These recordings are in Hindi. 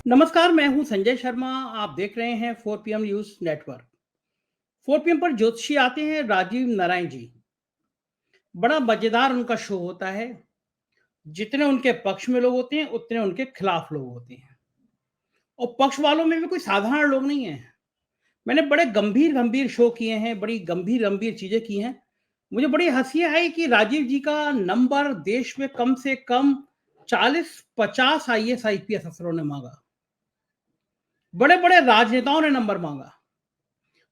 नमस्कार, मैं हूं संजय शर्मा। आप देख रहे हैं 4 PM न्यूज नेटवर्क। 4 PM पर ज्योतिषी आते हैं राजीव नारायण जी। बड़ा मजेदार उनका शो होता है। जितने उनके पक्ष में लोग होते हैं उतने उनके खिलाफ लोग होते हैं। और पक्ष वालों में भी कोई साधारण लोग नहीं है। मैंने बड़े गंभीर गंभीर शो किए हैं, बड़ी गंभीर गंभीर चीजें की हैं। मुझे बड़ी हंसी आई कि राजीव जी का नंबर देश में कम से कम 40-50 IAS IPS अफसरों ने मांगा। बड़े बड़े राजनेताओं ने नंबर मांगा।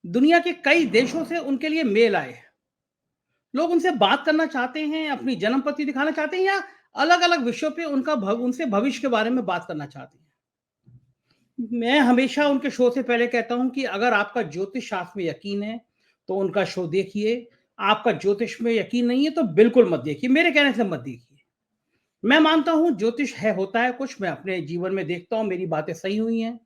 दुनिया के कई देशों से उनके लिए मेल आए। लोग उनसे बात करना चाहते हैं, अपनी जन्म पत्री दिखाना चाहते हैं या अलग अलग विषयों पे उनसे भविष्य के बारे में बात करना चाहते हैं। मैं हमेशा उनके शो से पहले कहता हूं कि अगर आपका ज्योतिष शास्त्र में यकीन है तो उनका शो देखिए। आपका ज्योतिष में यकीन नहीं है तो बिल्कुल मत देखिए, मेरे कहने से मत देखिए। मैं मानता हूं ज्योतिष है, होता है कुछ। मैं अपने जीवन में देखता हूं मेरी बातें सही हुई हैं।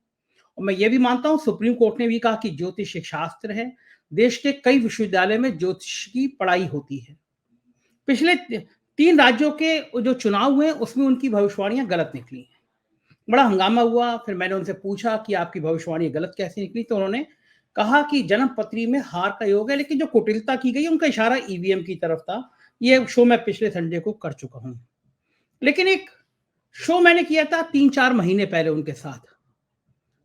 और मैं ये भी मानता हूं सुप्रीम कोर्ट ने भी कहा कि ज्योतिष एक शास्त्र है। देश के कई विश्वविद्यालय में ज्योतिष की पढ़ाई होती है। पिछले 3 राज्यों के जो चुनाव हुए उसमें उनकी भविष्यवाणियां गलत निकली। बड़ा हंगामा हुआ। फिर मैंने उनसे पूछा कि आपकी भविष्यवाणी गलत कैसे निकली, तो उन्होंने कहा कि जन्म पत्री में हार का योग है, लेकिन जो कुटिलता की गई उनका इशारा ईवीएम की तरफ था। ये शो मैं पिछले संडे को कर चुका हूं। लेकिन एक शो मैंने किया था 3-4 महीने पहले उनके साथ,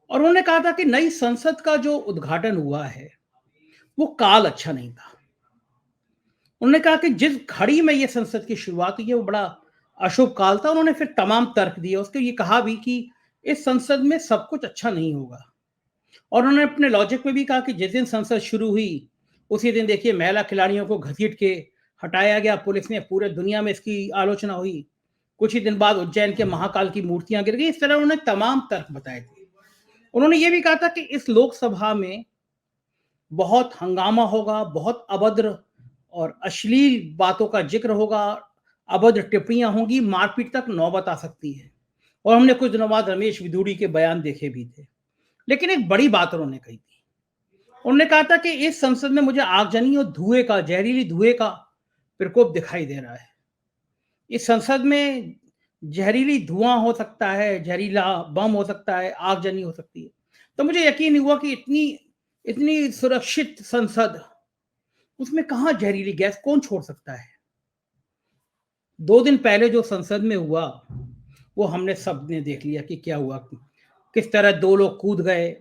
और उन्होंने कहा था कि नई संसद का जो उद्घाटन हुआ है वो काल अच्छा नहीं था। उन्होंने कहा कि जिस घड़ी में ये संसद की शुरुआत हुई है वो बड़ा अशुभ काल था। उन्होंने फिर तमाम तर्क दिए, उसके ये कहा भी कि इस संसद में सब कुछ अच्छा नहीं होगा। और उन्होंने अपने लॉजिक में भी कहा कि जिस दिन संसद शुरू हुई उसी दिन देखिए महिला खिलाड़ियों को घसीट के हटाया गया पुलिस ने। पूरे दुनिया में इसकी आलोचना हुई। कुछ ही दिन बाद उज्जैन के महाकाल की मूर्तियां गिर गई। इस तरह उन्होंने तमाम तर्क बताए थे। उन्होंने ये भी कहा था कि इस लोकसभा में बहुत हंगामा होगा, बहुत अभद्र और अश्लील बातों का जिक्र होगा, अभद्र टिप्पणियां होंगी, मारपीट तक नौबत आ सकती है। और हमने कुछ दिनों बाद रमेश विधूड़ी के बयान देखे भी थे। लेकिन एक बड़ी बात उन्होंने कही थी। उन्होंने कहा था कि इस संसद में मुझे आगजनी और धुएं का, जहरीली धुएं का प्रकोप दिखाई दे रहा है। इस संसद में जहरीली धुआं हो सकता है, जहरीला बम हो सकता है, आगजनी हो सकती है। तो मुझे यकीन हुआ कि इतनी इतनी सुरक्षित संसद, उसमें कहाँ जहरीली गैस कौन छोड़ सकता है। 2 दिन पहले जो संसद में हुआ वो हमने सबने देख लिया कि क्या हुआ। किस तरह 2 लोग कूद गए,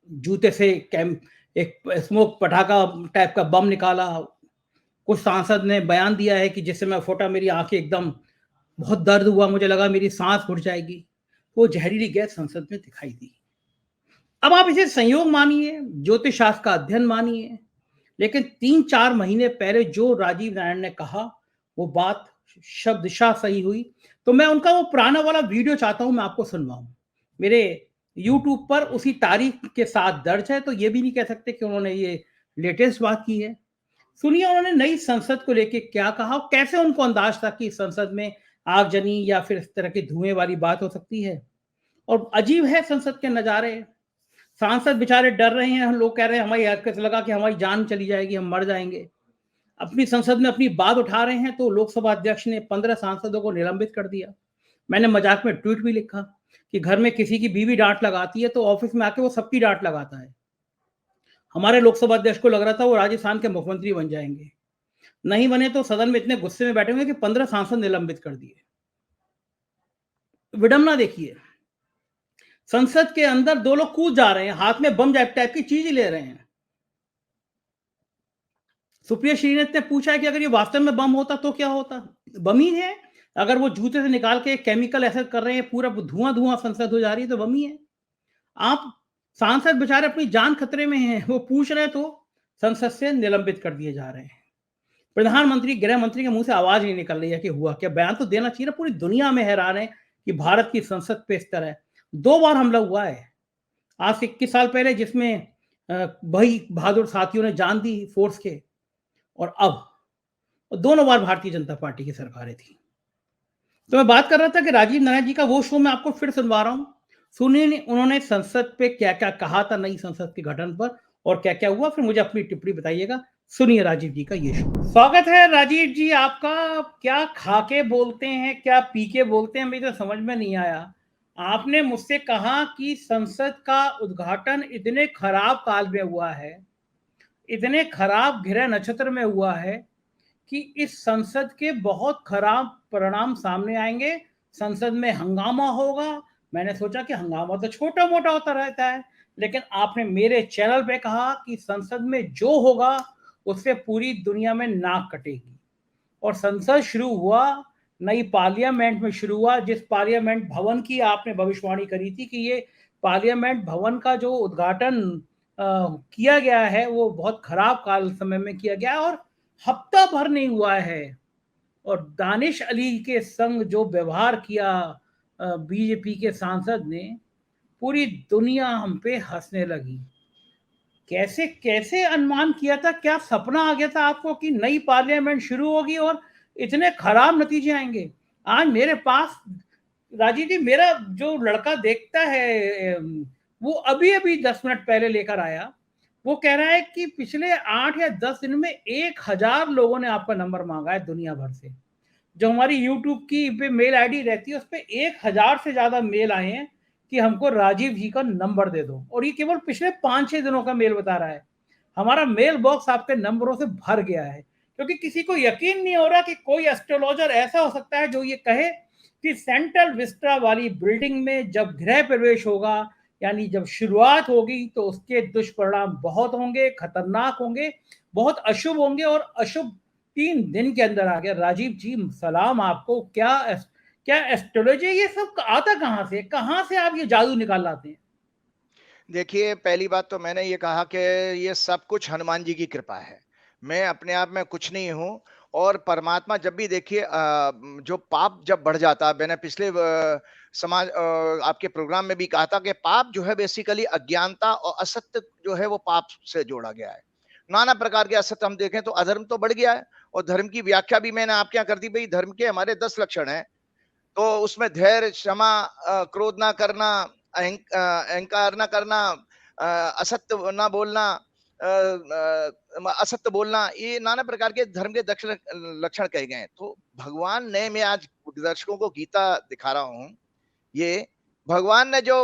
जूते से कैम एक स्मोक पटाखा टाइप का बम निकाला। कुछ सांसद ने बयान दिया है कि जिससे मैं फूटा, मेरी आंखें एकदम, बहुत दर्द हुआ, मुझे लगा मेरी सांस घुट जाएगी। वो जहरीली गैस संसद में दिखाई दी। अब आप इसे संयोग मानिए, ज्योतिष शास्त्र का अध्ययन मानिए, लेकिन 3-4 महीने पहले जो राजीव नारायण ने कहा वो बात शब्दशः सही हुई। तो मैं उनका वो पुराना वाला वीडियो चाहता हूं मैं आपको सुनवाऊं। मेरे यूट्यूब पर उसी तारीख के साथ दर्ज है, तो ये भी नहीं कह सकते कि उन्होंने ये लेटेस्ट बात की है। सुनिए उन्होंने नई संसद को लेके क्या कहा और कैसे उनको अंदाज था कि संसद में आगजनी या फिर इस तरह की धुएं वाली बात हो सकती है। और अजीब है संसद के नजारे। सांसद बेचारे डर रहे हैं, लोग कह रहे हैं, हमारी कैसे लगा कि हमारी जान चली जाएगी, हम मर जाएंगे। अपनी संसद में अपनी बात उठा रहे हैं तो लोकसभा अध्यक्ष ने 15 सांसदों को निलंबित कर दिया। मैंने मजाक में ट्वीट भी लिखा कि घर में किसी की बीवी डांट लगाती है तो ऑफिस में आके वो सबकी डांट लगाता है। हमारे लोकसभा अध्यक्ष को लग रहा था वो राजस्थान के मुख्यमंत्री बन जाएंगे। नहीं बने तो सदन में इतने गुस्से में बैठे हुए कि 15 सांसद निलंबित कर दिए। विडंबना देखिए, संसद के अंदर 2 लोग कूद जा रहे हैं, हाथ में बम टाइप की चीज ले रहे हैं। सुप्रिया श्रीनाथ ने पूछा है कि अगर ये वास्तव में बम होता तो क्या होता। बम ही है। अगर वो जूते से निकाल के केमिकल ऐसा कर रहे हैं, पूरा धुआं धुआं संसद हो जा रही है, तो बम ही है। आप सांसद बेचारे अपनी जान खतरे में हैं, वो पूछ रहे हैं तो संसद से निलंबित कर दिए जा रहे हैं। प्रधानमंत्री, गृह मंत्री के मुंह से आवाज नहीं निकल रही है कि हुआ क्या। बयान तो देना चाहिए ना। पूरी दुनिया में हैरान है कि भारत की संसद पे इस तरह 2 बार हमला हुआ है। आज से 21 साल पहले, जिसमें भाई बहादुर साथियों ने जान दी फोर्स के, और अब, और दोनों बार भारतीय जनता पार्टी की सरकारें थी। तो मैं बात कर रहा था कि राजीव नारायण जी का वो शो मैं आपको फिर सुनवा रहा हूं। सुनिए उन्होंने संसद पे क्या क्या कहा था, नई संसद के गठन पर, और क्या क्या हुआ। फिर मुझे अपनी टिप्पणी बताइएगा। सुनिए राजीव जी का ये शो। स्वागत है राजीव जी आपका। क्या खा के बोलते हैं, क्या पी के बोलते हैं, मुझे तो समझ में नहीं आया। आपने मुझसे कहा कि संसद का उद्घाटन इतने खराब काल में हुआ है, इतने खराब ग्रह नक्षत्र में हुआ है कि इस संसद के बहुत खराब परिणाम सामने आएँगे, संसद में हंगामा होगा। मैंने सोचा कि हंगामा तो छोटा-मोटा होता रहता है, लेकिन आपने मेरे चैनल पे कहा कि संसद में जो होगा, उससे पूरी दुनिया में नाक कटेगी। और संसद शुरू हुआ, नई पार्लियामेंट में शुरू हुआ, जिस पार्लियामेंट भवन की आपने भविष्यवाणी करी थी कि ये पार्लियामेंट भवन का जो उद्घाटन किया गया है, वो बहुत खराब काल समय में किया गया और हफ्ता भर नहीं हुआ है। और दानिश अली के संग जो व्यवहार किया बीजेपी के सांसद ने, पूरी दुनिया हम पे हंसने लगी। कैसे कैसे अनुमान किया था, क्या सपना आ गया था आपको कि नई पार्लियामेंट शुरू होगी और इतने खराब नतीजे आएंगे? आज मेरे पास राजीव जी, मेरा जो लड़का देखता है, वो अभी अभी 10 मिनट पहले लेकर आया। वो कह रहा है कि पिछले 8 या 10 दिन में 1,000 लोगों ने आपका नंबर मांगा है दुनिया भर से। जो हमारी यूट्यूब की पे मेल आईडी रहती है, उस पे 1,000 से ज़्यादा मेल आए हैं कि हमको राजीव जी का नंबर दे दो, और ये केवल पिछले 5-6 दिनों का मेल बता रहा है। हमारा मेल बॉक्स आपके नंबरों से भर गया है, क्योंकि किसी को यकीन नहीं हो रहा कि कोई एस्ट्रोलॉजर ऐसा हो सकता है जो ये कहे कि सेंट्रल विस्टा वाली बिल्डिंग में जब गृह प्रवेश होगा, यानी जब शुरुआत होगी, तो उसके दुष्परिणाम बहुत होंगे, खतरनाक होंगे, बहुत अशुभ होंगे और अशुभ 3 दिन के अंदर आ गया। राजीव जी, सलाम आपको। क्या एस्ट्रोलॉजी, ये सब आता कहाँ से आप ये जादू निकाल लाते हैं? देखिए, पहली बात तो मैंने ये कहा कि ये सब कुछ हनुमान जी की कृपा है। मैं अपने आप में कुछ नहीं हूँ और परमात्मा जब भी देखिए जो पाप जब बढ़ जाता है, मैंने पिछले आपके प्रोग्राम में भी कहा था कि पाप जो है बेसिकली अज्ञानता और असत्य जो है वो पाप से जोड़ा गया है। नाना प्रकार के असत्य हम देखें तो अधर्म तो बढ़ गया है और धर्म की व्याख्या भी मैंने आपके यहाँ कर दी। भई धर्म के हमारे 10 लक्षण हैं। तो उसमें धैर्य, क्षमा, क्रोध ना करना, अहंकार ना करना, असत्य ना बोलना, असत्य बोलना, ये नाना प्रकार के धर्म के दक्षिण लक्षण कहे गए हैं। तो भगवान ने, मैं आज दर्शकों को गीता दिखा रहा हूँ। ये भगवान ने जो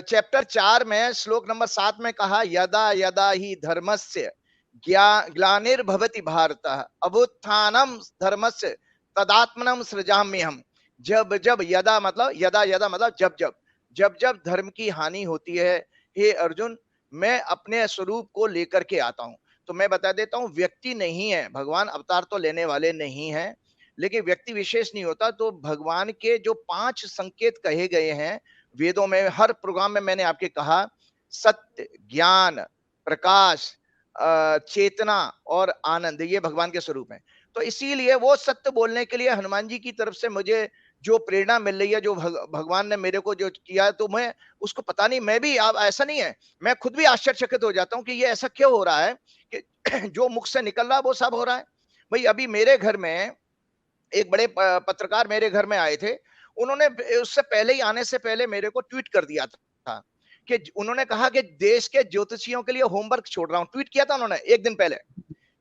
चैप्टर 4 में श्लोक नंबर 7 में कहा, यदा यदा ही धर्मस्य ग्लानिर्भवति भारत अभुत्थानम धर्मस्य तदात्मनम सृजाम्यहम्। जब जब यदा मतलब यदा यदा मतलब जब जब धर्म की हानि होती है, हे अर्जुन, मैं अपने स्वरूप को लेकर के आता हूं। तो मैं बता देता हूं, व्यक्ति नहीं है भगवान, अवतार तो लेने वाले नहीं है, लेकिन व्यक्ति विशेष नहीं होता। तो भगवान के जो 5 संकेत कहे गए हैं वेदों में, हर प्रोग्राम में मैंने आपके कहा, सत्य, ज्ञान, प्रकाश, चेतना और आनंद, ये भगवान के स्वरूप हैं। तो इसीलिए वो सत्य बोलने के लिए हनुमान जी की तरफ से मुझे जो प्रेरणा मिल रही है, जो भगवान ने मेरे को जो किया है, तो मैं उसको, पता नहीं, मैं भी, अब ऐसा नहीं है, मैं खुद भी आश्चर्यचकित हो जाता हूँ कि ये ऐसा क्यों हो रहा है कि जो मुख से निकल रहा है वो सब हो रहा है। भाई अभी मेरे घर में एक बड़े पत्रकार मेरे घर में आए थे। उन्होंने उससे पहले ही, आने से पहले मेरे को ट्वीट कर दिया था कि उन्होंने कहा कि देश के ज्योतिषियों के लिए होमवर्क छोड़ रहा हूं। ट्वीट किया था उन्होंने एक दिन पहले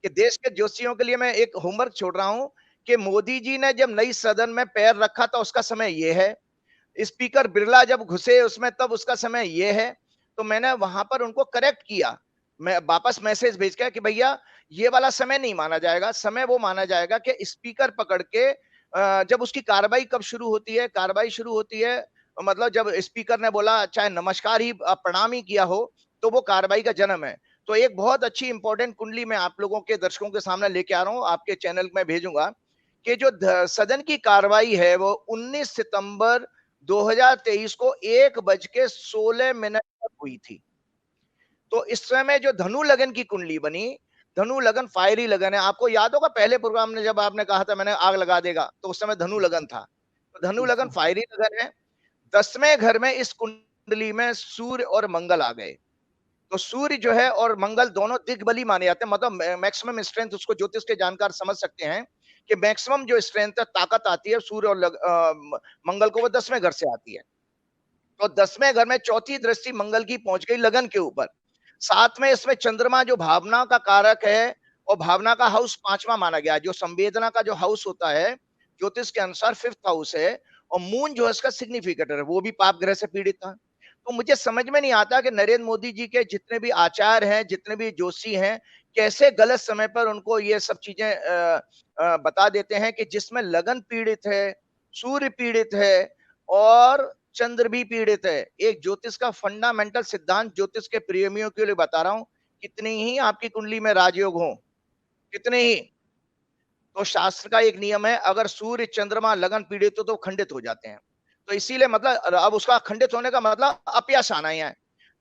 कि देश के ज्योतिषियों के लिए मैं एक होमवर्क छोड़ रहा हूं कि मोदी जी ने जब नई सदन में पैर रखा था उसका समय ये है, स्पीकर बिरला जब घुसे उसमें तब उसका समय ये है। तो मैंने वहां पर उनको करेक्ट किया, मैं वापस मैसेज भेज के कि भैया ये वाला समय नहीं माना जाएगा, समय वो माना जाएगा कि स्पीकर पकड़ के जब उसकी कार्रवाई कब शुरू होती है, कार्रवाई शुरू होती है मतलब जब स्पीकर ने बोला चाहे नमस्कार ही, प्रणाम ही किया हो, तो वो कार्रवाई का जन्म है। तो एक बहुत अच्छी इंपॉर्टेंट कुंडली मैं आप लोगों के दर्शकों के सामने लेके आ रहा हूँ, आपके चैनल में भेजूंगा कि जो सदन की कार्रवाई है वो 19 सितंबर 2023 को 1:16 पर हुई थी। तो इस समय जो धनु लगन की कुंडली बनी, धनु लगन फायरी लगन है। आपको याद होगा पहले प्रोग्राम में जब आपने कहा था मैंने आग लगा देगा, तो उस समय धनु लगन था। तो धनु लगन फायरी लगन है। 10वें घर में इस कुंडली में सूर्य और मंगल आ गए। तो सूर्य जो है और मंगल दोनों दिग्बली माने जाते हैं, मतलब मैक्सिमम स्ट्रेंथ, उसको ज्योतिष के जानकार समझ सकते हैं कि मैक्सिमम जो स्ट्रेंथ है, ताकत आती है सूर्य और मंगल को, वो 10वें घर से आती है। तो 10वें घर में चौथी दृष्टि मंगल की पहुंच गई लगन के ऊपर। साथ में इसमें चंद्रमा जो भावना का कारक है और भावना का हाउस 5वां माना गया, जो संवेदना का जो हाउस होता है ज्योतिष के अनुसार 5th हाउस है, और मून जो है उसका सिग्निफिकेटर है, वो भी पाप ग्रह से पीड़ित था। तो मुझे समझ में नहीं आता कि नरेंद्र मोदी जी के जितने भी आचार हैं, जितने भी जोशी हैं, कैसे गलत समय पर उनको ये सब चीजें बता देते हैं कि जिसमें लगन पीड़ित है, सूर्य पीड़ित है और चंद्र भी पीड़ित है। एक ज्योतिष का फंडामेंटल सिद्धांत ज्योतिष के प्रेमियों के लिए बता रहा हूं, कितनी ही आपकी कुंडली में राजयोग हो, कितने ही, तो शास्त्र का एक नियम है, अगर सूर्य चंद्रमा लगन पीड़ित हो तो खंडित हो जाते हैं। तो इसीलिए मतलब अब उसका खंडित होने का मतलब अपयश आना ही है।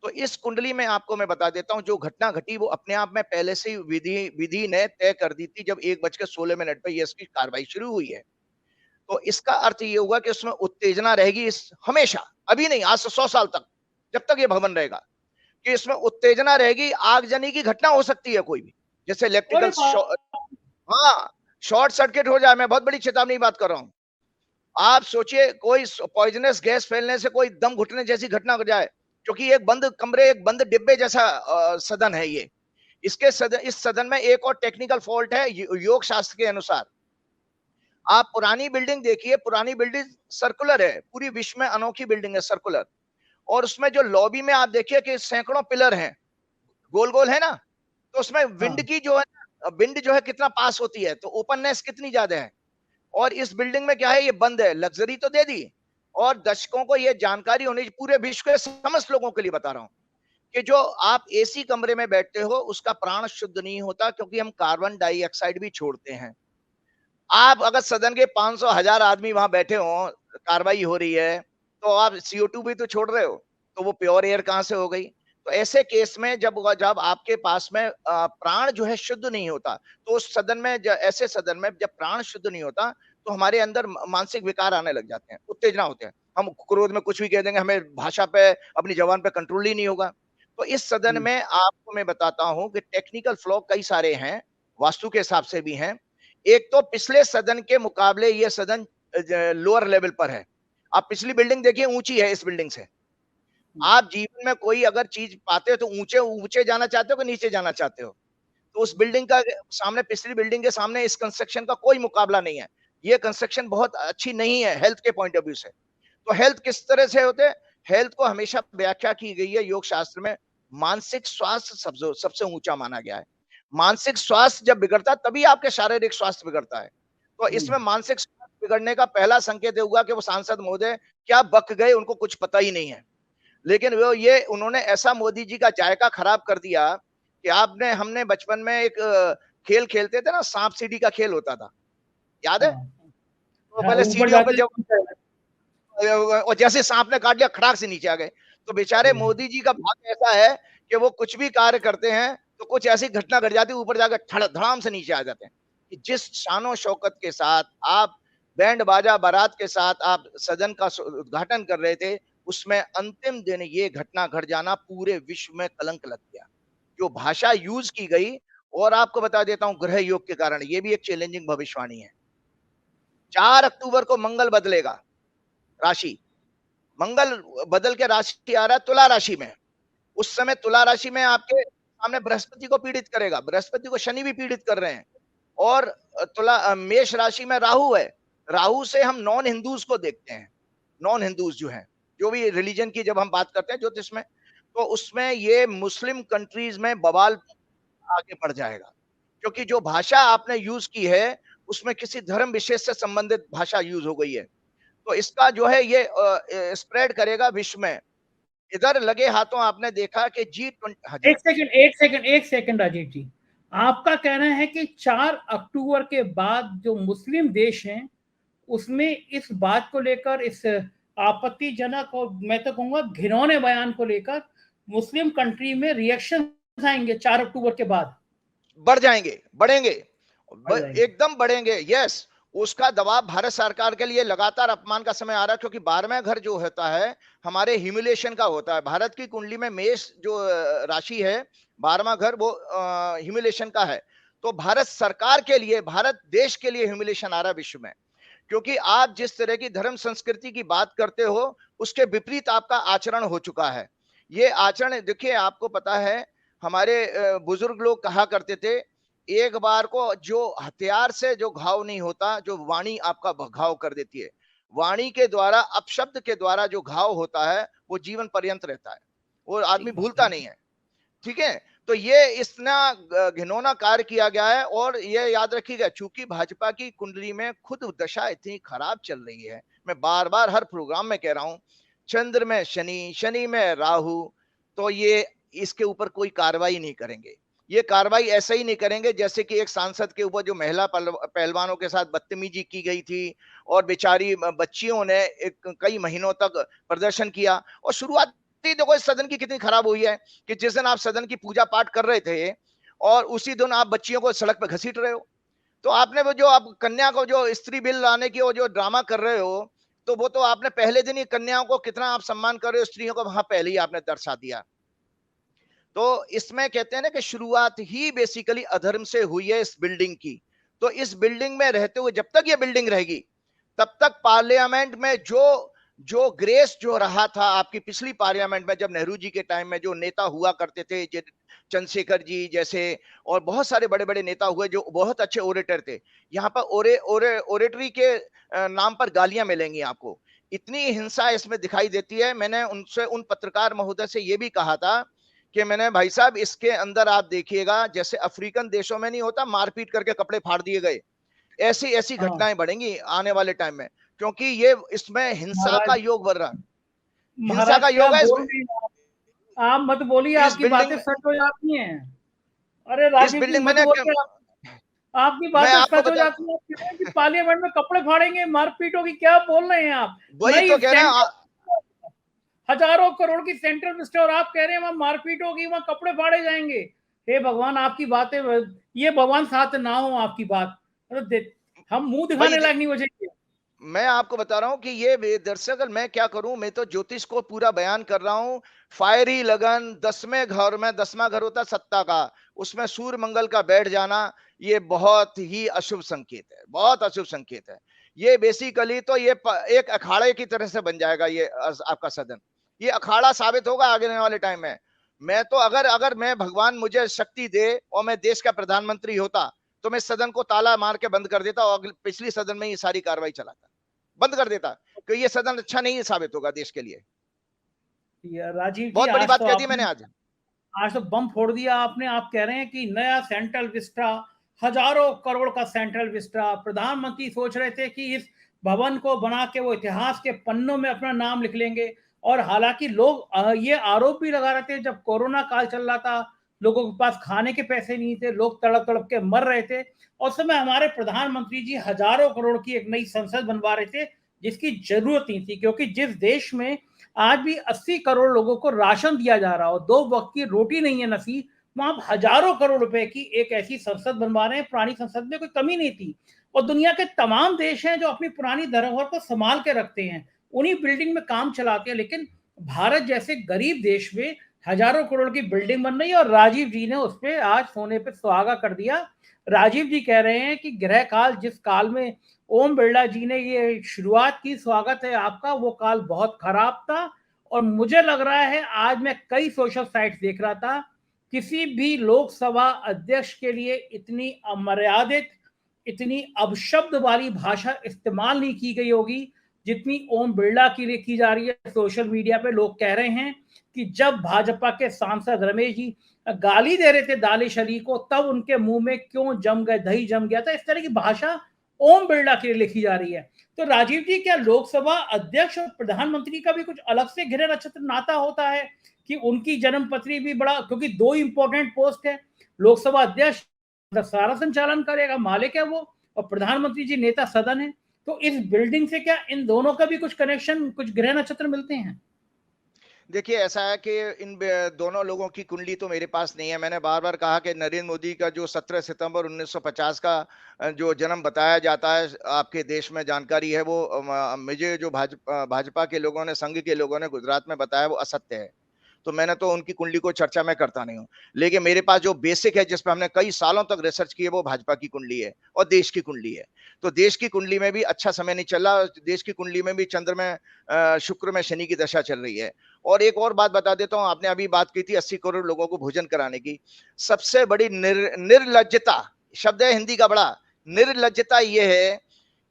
तो इस कुंडली में आपको मैं बता देता हूं, जो घटना घटी वो अपने आप में पहले से ही विधि विधि ने तय कर दी थी, जब 1:16 पे ये इसकी कार्रवाई शुरू हुई है। तो इसका अर्थ ये हुआ कि उसमें उत्तेजना रहेगी इस हमेशा, अभी नहीं, आज से 100 साल तक, जब तक ये भवन रहेगा, कि इसमें उत्तेजना रहेगी, आगजनी की घटना हो सकती है कोई भी, जैसे अरे इलेक्ट्रिकल बाप! हाँ, शॉर्ट सर्किट हो जाए। मैं बहुत बड़ी चेतावनी की बात कर रहा हूं। आप सोचिए कोई पॉइजनस गैस फैलने से कोई दम घुटने जैसी घटना हो जाए, क्योंकि एक बंद कमरे, एक बंद डिब्बे जैसा सदन है ये। इस सदन में एक और टेक्निकल फॉल्ट है योग शास्त्र के अनुसार। आप पुरानी बिल्डिंग देखिए, पुरानी बिल्डिंग सर्कुलर है, पूरी विश्व में अनोखी बिल्डिंग है सर्कुलर, और उसमें जो लॉबी में आप देखिए कि सैकड़ों पिलर हैं, गोल गोल है ना, तो उसमें विंड हाँ, की जो है, विंड जो है कितना पास होती है, तो ओपननेस कितनी ज्यादा है। और इस बिल्डिंग में क्या है, ये बंद है, लग्जरी तो दे दी, और दर्शकों को ये जानकारी होनी चाहिए, पूरे विश्व के समस्त लोगों के लिए बता रहा हूं, कि जो आप एसी कमरे में बैठते हो उसका प्राण शुद्ध नहीं होता, क्योंकि हम कार्बन डाइऑक्साइड भी छोड़ते हैं। आप अगर सदन के 500,000 आदमी वहां बैठे हो, कार्रवाई हो रही है, तो आप CO2 भी तो छोड़ रहे हो, तो वो प्योर एयर कहां से हो गई। तो ऐसे केस में जब जब आपके पास में प्राण जो है शुद्ध नहीं होता, तो उस सदन में, ऐसे सदन में जब प्राण शुद्ध नहीं होता, तो हमारे अंदर मानसिक विकार आने लग जाते हैं, उत्तेजना होते हैं, हम क्रोध में कुछ भी कह देंगे, हमें भाषा पे, अपनी जबान पे कंट्रोल ही नहीं होगा। तो इस सदन हुँ, में आपको मैं बताता हूं कि टेक्निकल फ्लॉ कई सारे हैं, वास्तु के हिसाब से भी हैं। एक तो पिछले सदन के मुकाबले ये सदन लोअर लेवल पर है। आप पिछली बिल्डिंग देखिए, ऊंची है इस बिल्डिंग से। हुँ, आप जीवन में कोई अगर चीज पाते हो तो ऊंचे ऊंचे जाना चाहते हो कि नीचे जाना चाहते हो, तो उस बिल्डिंग का सामने, पिछली बिल्डिंग के सामने इस कंस्ट्रक्शन का कोई मुकाबला नहीं है। ये कंस्ट्रक्शन बहुत अच्छी नहीं है हेल्थ के पॉइंट ऑफ व्यू से। तो हेल्थ किस तरह से होते हैं, हेल्थ को हमेशा व्याख्या की गई है योग शास्त्र में, मानसिक स्वास्थ्य सबसे सबसे ऊंचा माना गया है। मानसिक स्वास्थ्य जब बिगड़ता है तभी आपके शारीरिक स्वास्थ्य बिगड़ता है। तो हुँ, इसमें मानसिक स्वास्थ्य बिगड़ने का पहला संकेत ये हुआ कि वो सांसद महोदय क्या बक गए, उनको कुछ पता ही नहीं है। लेकिन वो ये उन्होंने ऐसा मोदी जी का जायका खराब कर दिया कि आपने, हमने बचपन में एक खेल खेलते थे ना, सांप सीढ़ी का खेल होता था, याद है? हाँ, तो हाँ, पहले ऊपर सीढ़ियों पे जाते जब, और जैसे सांप ने काट लिया, खड़ाक से नीचे आ गए। तो बेचारे हुँ, मोदी जी का भाग्य ऐसा है कि वो कुछ भी कार्य करते हैं तो कुछ ऐसी घटना घट जाती है, ऊपर जाकर धड़ाम से नीचे आ जाते हैं। कि जिस शानो शौकत के साथ आप, बैंड बाजा बारात के साथ आप सदन का उद्घाटन कर रहे थे, उसमें अंतिम दिन ये घटना घट जाना पूरे विश्व में कलंक लग गया। जो भाषा यूज की गई, और आपको बता देता हूं, ग्रह योग के कारण ये भी एक चैलेंजिंग भविष्यवाणी है। 4 अक्टूबर को मंगल बदलेगा राशि, मंगल बदल के राशि आ रहा है तुला राशि में। उस समय तुला राशि में आपके सामने बृहस्पति को पीड़ित करेगा, बृहस्पति को शनि भी पीड़ित कर रहे हैं। और मेष राशि में राहु है। राहु से हम नॉन हिंदूज को देखते हैं, नॉन हिंदूज जो हैं, जो भी रिलीजन की जब हम बात करते हैं ज्योतिष में, तो उसमें ये मुस्लिम कंट्रीज में बवाल आगे बढ़ जाएगा, क्योंकि जो भाषा आपने यूज की है उसमें किसी धर्म विशेष से संबंधित भाषा यूज हो गई है। तो इसका जो है ये स्प्रेड करेगा विश्व में। इधर लगे हाथों आपने देखा कि G20, हाँ जी, 1 सेकंड, 1 सेकंड, 1 सेकंड राजीव जी। आपका कहना है कि 4 अक्टूबर के बाद जो मुस्लिम देश हैं, उसमें इस बात को लेकर, इस आपत्तिजनक और मैं तो कहूँगा घिनौने बयान को लेकर मुस्लिम कंट्री में रिएक्शंस आएँगे 4 अक्टूबर के बाद? बढ़ जाएंगे, बढ़ेंगे, बढ़ जाएँगे। एकदम बढ़ेंगे, यस। उसका दबाव भारत सरकार के लिए लगातार अपमान का समय आ रहा है, क्योंकि 12वां घर जो होता है हमारे ह्यूमिलेशन का होता है। भारत की कुंडली में मेष जो राशि है, 12वां घर वो ह्यूमिलेशन का है। तो भारत सरकार के लिए, भारत देश के लिए ह्यूमिलेशन आ रहा है विश्व में, क्योंकि आप जिस तरह की धर्म संस्कृति की बात करते हो उसके विपरीत आपका आचरण हो चुका है। ये आचरण देखिए, आपको पता है, हमारे बुजुर्ग लोग कहा करते थे, एक बार को जो हथियार से जो घाव नहीं होता, जो वाणी आपका घाव कर देती है। वाणी के द्वारा, अपशब्द के द्वारा जो घाव होता है वो जीवन पर्यंत रहता है, वो आदमी भूलता नहीं है। ठीक है, तो ये इतना घिनौना कार्य किया गया है। और ये याद रखिएगा, चूंकि भाजपा की कुंडली में खुद दशा इतनी खराब चल रही है, मैं बार बार हर प्रोग्राम में कह रहा हूं, चंद्र में शनि, शनि में राहु, तो ये इसके ऊपर कोई कार्रवाई नहीं करेंगे। ये कार्रवाई ऐसे ही नहीं करेंगे जैसे कि एक सांसद के ऊपर जो महिला पहलवानों के साथ बदतमीजी की गई थी और बेचारी बच्चियों ने कई महीनों तक प्रदर्शन किया। और शुरुआत देखो इस सदन की कितनी खराब हुई है कि जिस दिन आप सदन की पूजा पाठ कर रहे थे और उसी दिन आप बच्चियों को सड़क पर घसीट रहे हो। तो आपने वो जो आप कन्या को जो स्त्री बिल लाने की वो जो ड्रामा कर रहे हो, तो वो तो आपने पहले दिन ही कन्याओं को कितना आप सम्मान कर रहे हो, स्त्रियों को वहां पहले ही आपने दर्शा दिया। तो इसमें कहते हैं ना कि शुरुआत ही बेसिकली अधर्म से हुई है इस बिल्डिंग की। तो इस बिल्डिंग में रहते हुए जब तक ये बिल्डिंग रहेगी तब तक पार्लियामेंट में जो जो ग्रेस जो रहा था आपकी पिछली पार्लियामेंट में, जब नेहरू जी के टाइम में जो नेता हुआ करते थे, चंद्रशेखर जी जैसे और बहुत सारे बड़े बड़े नेता हुए जो बहुत अच्छे ओरेटर थे, यहाँ पर ओरेटरी के नाम पर गालियां मिलेंगी आपको। इतनी हिंसा इसमें दिखाई देती है। मैंने उनसे, उन पत्रकार महोदय से ये भी कहा था कि मैंने, भाई साहब इसके अंदर आप देखिएगा जैसे अफ्रीकन देशों में नहीं होता मारपीट करके कपड़े फाड़ दिए गए, ऐसी ऐसी हाँ घटनाएं बढ़ेंगी आने वाले टाइम में, क्योंकि ये इसमें हिंसा का महाराज, योग बढ़ रहा, हिंसा महाराज का क्या योग है बोल रहे हैं आप मत बोलिए, इस आपकी बिल्डिंग बातें में। सच हो जाती हैं। अरे इस राजीव जी बिल्डिंग में मत बोलिए, आपकी मैं बातें आपको सच हो बता, जाती हैं। आप कह रहे हैं कि पार्लियामेंट में कपड़े फाड़ेंगे, मारपीट होगी, क्या बोल रहे हैं आप? वही नहीं, तो कह रहे हैं सेंट्रल हजारों करोड़ की सेंट्रल मिनिस्टर और आप कह रहे हैं वहां मारपीट होगी, वहां कपड़े फाड़े जाएंगे। हे भगवान, आपकी बातें, ये भगवान साथ ना हो आपकी बात, हम मुंह वही दिखाने लायक नहीं बचेंगे। मैं आपको बता रहा हूं कि ये दरअसल मैं क्या करूं, मैं तो ज्योतिष को पूरा बयान कर रहा हूं। फायरी लगन, 10वें घर में, 10वां घर होता सत्ता का, उसमें सूर्य मंगल का बैठ जाना, ये बहुत ही अशुभ संकेत है, बहुत अशुभ संकेत है। ये बेसिकली तो ये एक अखाड़े की तरह से बन जाएगा ये आपका सदन, ये अखाड़ा साबित होगा आगे आने वाले टाइम में। मैं तो अगर अगर मैं, भगवान मुझे शक्ति दे और मैं देश का प्रधानमंत्री होता तो मैं सदन को ताला मार के बंद कर देता और पिछली सदन में ये सारी कार्रवाई चलाता, बंद कर देता, कि ये सदन अच्छा नहीं साबित होगा देश के लिए। राजीव जी, बहुत बड़ी बात कह दी मैंने आज। आज तो बम फोड़ दिया आपने। आप कह रहे हैं कि नया सेंट्रल विस्टा, हजारों करोड़ का सेंट्रल विस्टा, प्रधानमंत्री सोच रहे थे कि इस भवन को बना के वो इतिहास के पन्नों में अपना नाम लिख लेंगे। और हालांकि लोग ये आरोप भी लगा रहे थे, जब कोरोना काल चल रहा था, लोगों के पास खाने के पैसे नहीं थे, लोग तड़प तड़प के मर रहे थे, और समय हमारे प्रधानमंत्री जी हजारों करोड़ की एक नई संसद बनवा रहे थे, जिसकी जरूरत नहीं थी। क्योंकि जिस देश में आज भी 80 करोड़ लोगों को राशन दिया जा रहा हो, 2 वक्त की रोटी नहीं है नसीब, वहां हजारों करोड़ रुपए की एक ऐसी संसद बनवा रहे हैं। पुरानी संसद में कोई कमी नहीं थी। और दुनिया के तमाम देश हैं जो अपनी पुरानी धरोहर को संभाल के रखते हैं, उन्हीं बिल्डिंग में काम चलाते हैं। लेकिन भारत जैसे गरीब देश में हजारों करोड़ की बिल्डिंग बन रही है, और राजीव जी ने उस पर आज सोने पे सुहागा कर दिया। राजीव जी कह रहे हैं कि ग्रह काल, जिस काल में ओम बिरला जी ने ये शुरुआत की, स्वागत है आपका, वो काल बहुत खराब था। और मुझे लग रहा है, आज मैं कई सोशल साइट्स देख रहा था, किसी भी लोकसभा अध्यक्ष के लिए इतनी अमर्यादित, इतनी अपशब्द वाली भाषा इस्तेमाल नहीं की गई होगी जितनी ओम बिरला के लिए की जा रही है। सोशल मीडिया पे लोग कह रहे हैं कि जब भाजपा के सांसद रमेश जी गाली दे रहे थे दानिश अली को, तब उनके मुंह में क्यों जम गए, दही जम गया था। इस तरह की भाषा ओम बिरला के लिए लिखी जा रही है। तो राजीव जी, क्या लोकसभा अध्यक्ष और प्रधानमंत्री का भी कुछ अलग से गृह नक्षत्र नाता होता है कि उनकी जन्म पत्री भी बड़ा, क्योंकि 2 इंपॉर्टेंट पोस्ट है, लोकसभा अध्यक्ष सारा संचालन करेगा, मालिक है वो, और प्रधानमंत्री जी नेता सदन है। तो इस बिल्डिंग से क्या इन दोनों का भी कुछ कनेक्शन, कुछ गृह नक्षत्र मिलते हैं? देखिए ऐसा है कि इन दोनों लोगों की कुंडली तो मेरे पास नहीं है। मैंने बार बार कहा कि नरेंद्र मोदी का जो 17 सितंबर 1950 का जो जन्म बताया जाता है आपके देश में जानकारी है, वो मुझे जो भाजपा के लोगों ने, संघ के लोगों ने गुजरात में बताया, वो असत्य है। तो मैंने तो उनकी कुंडली को चर्चा में करता नहीं हूँ। लेकिन मेरे पास जो बेसिक है, जिस पर हमने कई सालों तक रिसर्च की है, वो भाजपा की कुंडली है और देश की कुंडली है। तो देश की कुंडली में भी अच्छा समय नहीं चल रहा। देश की कुंडली में भी चंद्र में, शुक्र में शनि की दशा चल रही है। और एक और बात बता देता हूं, आपने अभी बात की थी 80 करोड़ लोगों को भोजन कराने की। सबसे बड़ी निर्लज्जता शब्द है हिंदी का, बड़ा निर्लज्जता यह है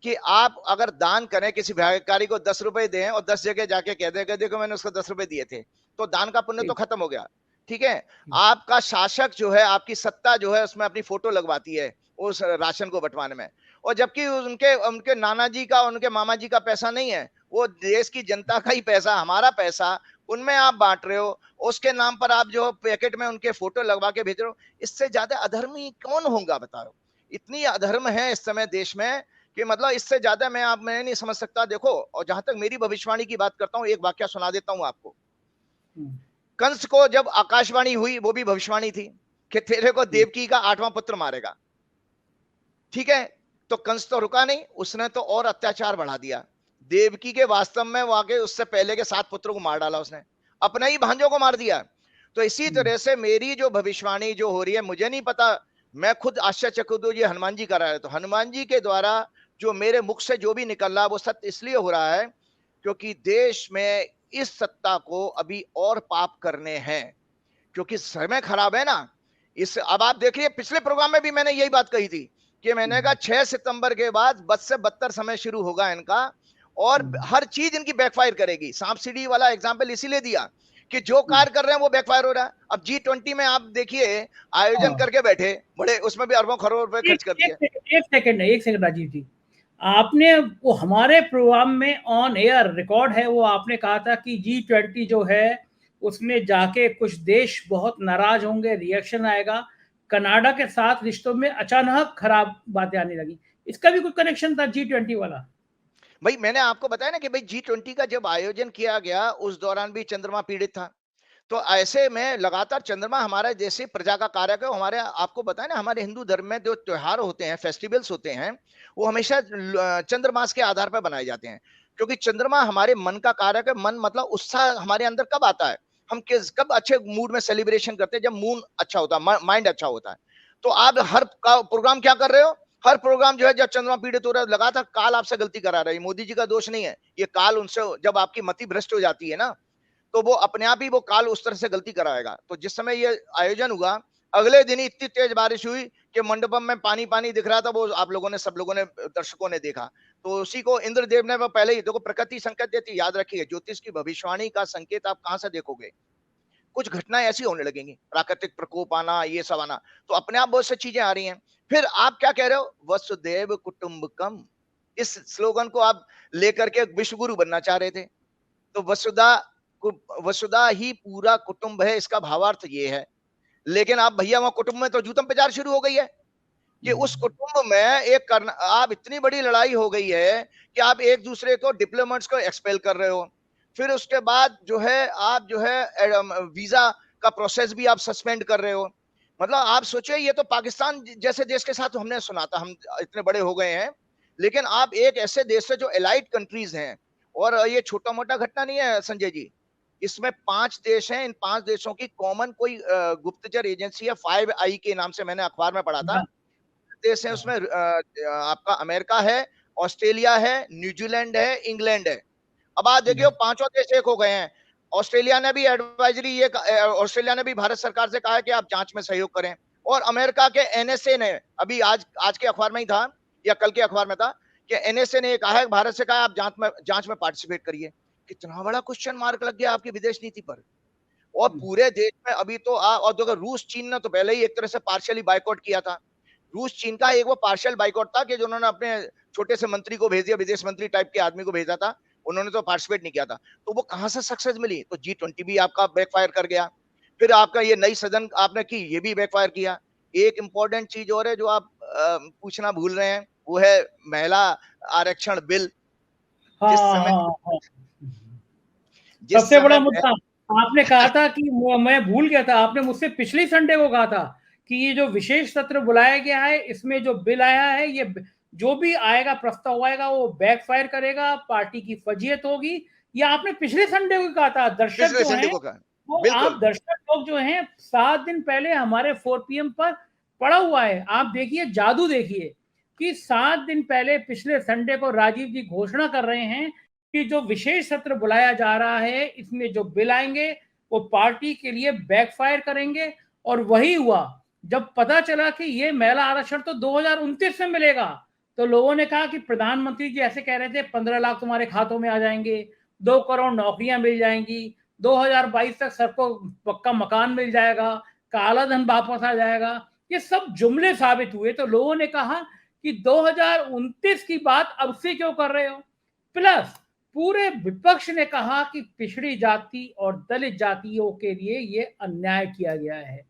कि आप अगर दान करें, किसी भिखारी को 10 रुपए दें और 10 जगह जाके कह दें कि देखो मैंने उसको 10 रुपए दिए थे, तो दान का पुण्य तो खत्म हो गया। ठीक है, आपका शासक जो है, आपकी सत्ता जो है, उसमें अपनी फोटो लगवाती है उस राशन को बंटवाने में, और जबकि उनके उनके नाना जी का, उनके मामा जी का पैसा नहीं है, वो देश की जनता का ही पैसा, हमारा पैसा, उनमें आप बांट रहे हो। उसके नाम पर आप जो पैकेट में उनके फोटो लगवा के भेज रहे हो। इससे ज्यादा अधर्मी कौन होगा बताओ? इतनी अधर्म है इस समय देश में कि मतलब इससे ज्यादा मैं नहीं समझ सकता। देखो, और जहां तक मेरी भविष्यवाणी की बात करता हूं, एक वाक्य सुना देता हूं आपको। कंस को जब आकाशवाणी हुई, वो भी भविष्यवाणी थी कि तेरे को देवकी का 8वां पुत्र मारेगा। ठीक है, तो कंस तो रुका नहीं, उसने तो और अत्याचार बढ़ा दिया। देवकी के वास्तव में वो आगे उससे पहले के 7 पुत्रों को मार डाला उसने, अपने ही भांजों को मार दिया। तो इसी तरह से मेरी जो भविष्यवाणी जो हो रही है, मुझे नहीं पता, मैं खुद आश्चर्यचकित हूं, ये हनुमान जी करा है। तो हनुमान जी के द्वारा जो मेरे मुख से जो भी निकल रहा है वो सत्य इसलिए हो रहा है क्योंकि देश में इस सत्ता को अभी और पाप करने हैं, क्योंकि समय खराब है ना। इस अब आप देखिए, पिछले प्रोग्राम में भी मैंने यही बात कही थी कि मैंने कहा 6 सितंबर के बाद बद से बदतर समय शुरू होगा इनका, और हर चीज इनकी बैकफायर करेगी। सांप सीढ़ी वाला एग्जांपल इसीलिए दिया कि जो कार्य कर रहे हैं वो बैकफायर हो रहा है। अब G20 में आप देखिए, आयोजन करके बैठे बड़े, उसमें भी अरबों खरबों रुपए खर्च कर दिए। एक सेकंड राजीव जी, आपने वो हमारे प्रोग्राम में ऑन एयर रिकॉर्ड है, वो आपने कहा था कि G20 जो है उसमें जाके कुछ देश बहुत नाराज होंगे, रिएक्शन आएगा, कनाडा के साथ रिश्तों में अचानक खराब बातें आने लगी। इसका भी कोई कनेक्शन था G20 वाला? भाई मैंने आपको बताया ना कि भाई G20 का जब आयोजन किया गया उस दौरान भी चंद्रमा पीड़ित था। तो ऐसे में लगातार चंद्रमा हमारे जैसे प्रजा का कारक है। हमारे, आपको बताया ना, हमारे हिंदू धर्म में जो त्योहार होते हैं, फेस्टिवल्स होते हैं, वो हमेशा चंद्रमास के आधार पर बनाए जाते हैं, क्योंकि चंद्रमा हमारे मन का कारक है। मन मतलब उत्साह हमारे अंदर कब आता है, हम कब अच्छे मूड में सेलिब्रेशन करते हैं, जब मूड अच्छा होता है, माइंड अच्छा होता है। तो आप हर प्रोग्राम क्या कर रहे हो, हर प्रोग्राम जो है जब चंद्रमा पीड़ित हो रहा है, लगातार काल आपसे गलती करा रहा है। मोदी जी का दोष नहीं है, ये काल उनसे, जब आपकी मति भ्रष्ट हो जाती है ना, तो वो अपने आप ही वो काल उस तरह से गलती कराएगा। तो जिस समय ये आयोजन हुआ, अगले दिन ही इतनी तेज बारिश हुई कि मंडपम में पानी पानी दिख रहा था। वो आप लोगों ने, सब लोगों ने, दर्शकों ने देखा। तो उसी को इंद्रदेव ने वो पहले ही, देखो प्रकृति संकेत देती, याद रखिए, ज्योतिष की भविष्यवाणी का संकेत आप कहां से देखोगे, कुछ घटनाएं ऐसी होने लगेंगी, प्राकृतिक प्रकोप आना, ये सब आना, तो अपने आप बहुत सी चीजें आ रही हैं। फिर आप क्या कह रहे हो, वसुदेव कुटुंबकम, इस स्लोगन को आप लेकर के विश्व गुरु बनना चाह रहे थे। तो वसुधा ही पूरा कुटुंब है, इसका भावार्थ ये है। लेकिन आप भैया वहां कुटुंब में तो जूतम प्रचार शुरू हो गई है कि उस कुटुंब में एक करना, आप इतनी बड़ी लड़ाई हो गई है कि आप एक दूसरे को, डिप्लोमेट्स को एक्सपेल कर रहे हो। फिर उसके बाद जो है आप जो है वीजा का प्रोसेस भी आप सस्पेंड कर रहे हो। मतलब आप सोचिए, ये तो पाकिस्तान जैसे देश के साथ हमने सुना था, हम इतने बड़े हो गए हैं, लेकिन आप एक ऐसे देश से जो एलाइड कंट्रीज हैं, और ये छोटा मोटा घटना नहीं है संजय जी, इसमें 5 देश हैं। इन 5 देशों की कॉमन कोई गुप्तचर एजेंसी है, 5i के नाम से, मैंने अखबार में पढ़ा था। देश है उसमें, आपका अमेरिका है, ऑस्ट्रेलिया है, न्यूजीलैंड है, इंग्लैंड है। अब आप देखिए, पांचों देश एक हो गए हैं। ऑस्ट्रेलिया ने भी एडवाइजरी, ये ऑस्ट्रेलिया ने भी भारत सरकार से कहा है कि आप जांच में सहयोग करें। और अमेरिका के एनएसए ने अभी आज के अखबार में ही था, या कल के अखबार में था, कि एनएसए ने कहा है, भारत से कहा आप जांच में पार्टिसिपेट करिए। कितना बड़ा क्वेश्चन मार्क लग गया आपकी विदेश नीति पर। और पूरे देश में अभी तो और देखो, रूस चीन ने तो पहले ही एक तरह से पार्शियली बाइकआउट किया था। रूस चीन का एक वो पार्शियल बाइकआउट था कि जो उन्होंने अपने छोटे से मंत्री को भेज दिया, विदेश मंत्री टाइप के आदमी को भेजा था, उन्होंने तो पार्टिसिपेट नहीं किया था। तो वो कहां से सक्सेस मिली? तो G20 भी आपका बैकफायर कर गया। फिर आपका ये नई सदन आपने की, ये भी बैकफायर किया। एक इंपॉर्टेंट चीज और है जो आप पूछना भूल रहे हैं, वो है महिला आरक्षण बिल। जिस सबसे बड़ा समय मुद्दा आपने कहा था कि मैं भूल गया था, आपने मुझसे पिछले संडे को कहा था कि ये जो विशेष सत्र बुलाया गया है, इसमें जो बिल आया है, ये जो भी आएगा, प्रस्ताव आएगा, वो बैकफायर करेगा, पार्टी की फजीयत होगी। ये आपने पिछले संडे को कहा था। दर्शक जो हैं, वो आप दर्शक लोग जो हैं, 7 दिन पहले हमारे 4 PM पर पड़ा हुआ है। आप देखिए, जादू देखिए कि 7 दिन पहले पिछले संडे को राजीव जी घोषणा कर रहे हैं कि जो विशेष सत्र बुलाया जा रहा है, इसमें जो बिल आएंगे वो पार्टी के लिए बैकफायर करेंगे। और वही हुआ, जब पता चला कि ये महिला आरक्षण तो 2029 में मिलेगा, तो लोगों ने कहा कि प्रधानमंत्री जी ऐसे कह रहे थे 15 लाख तुम्हारे खातों में आ जाएंगे, 2 करोड़ नौकरियां मिल जाएंगी, 2022 तक सबको पक्का मकान मिल जाएगा, काला धन वापस आ जाएगा। ये सब जुमले साबित हुए। तो लोगों ने कहा कि 2029 की बात अब से क्यों कर रहे हो। प्लस पूरे विपक्ष ने कहा कि पिछड़ी जाति और दलित जातियों के लिए ये अन्याय किया गया है।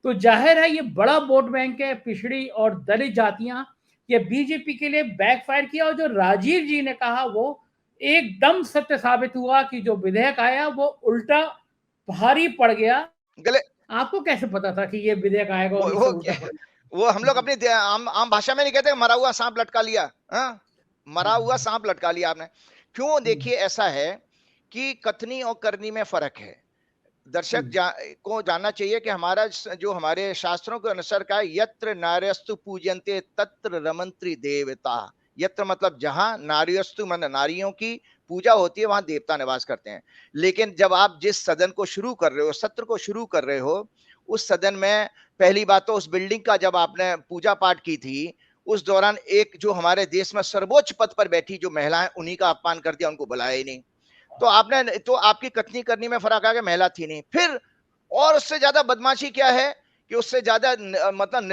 तो जाहिर है ये बड़ा वोट बैंक है, पिछड़ी और दलित जातियां, ये बीजेपी के लिए बैकफायर किया। और जो राजीव जी ने कहा वो एकदम सत्य साबित हुआ कि जो विधेयक आया वो उल्टा भारी पड़ गया। गले आपको कैसे पता था कि ये विधेयक आएगा और इससे उल्टा पड़ेगा? वो हम लोग अपनी आम आम भाषा में नहीं कहते मरा हुआ सांप लटका लिया। हाँ, मरा हुआ सांप लटका लिया आपने। क्यों? देखिए, ऐसा है कि कथनी और करनी में फर्क है। दर्शक को जानना चाहिए कि हमारा जो हमारे शास्त्रों के अनुसार का है, यत्र नार्यस्तु पूजन्ते तत्र रमंत्री देवता। यत्र मतलब जहां, नार्यस्तु मतलब नारियों की पूजा होती है, वहां देवता निवास करते हैं। लेकिन जब आप जिस सदन को शुरू कर रहे हो, सत्र को शुरू कर रहे हो, उस सदन में पहली बात तो उस बिल्डिंग का जब आपने पूजा पाठ की थी, उस दौरान एक जो हमारे देश में सर्वोच्च पद पर बैठी जो महिला है, उन्हीं का अपमान कर दिया, उनको बुलाया ही नहीं। तो आपने तो आपकी कथनी करनी में फर्क आ गया, महिला थी नहीं। फिर और उससे ज्यादा बदमाशी क्या है कि उससे ज्यादा मतलब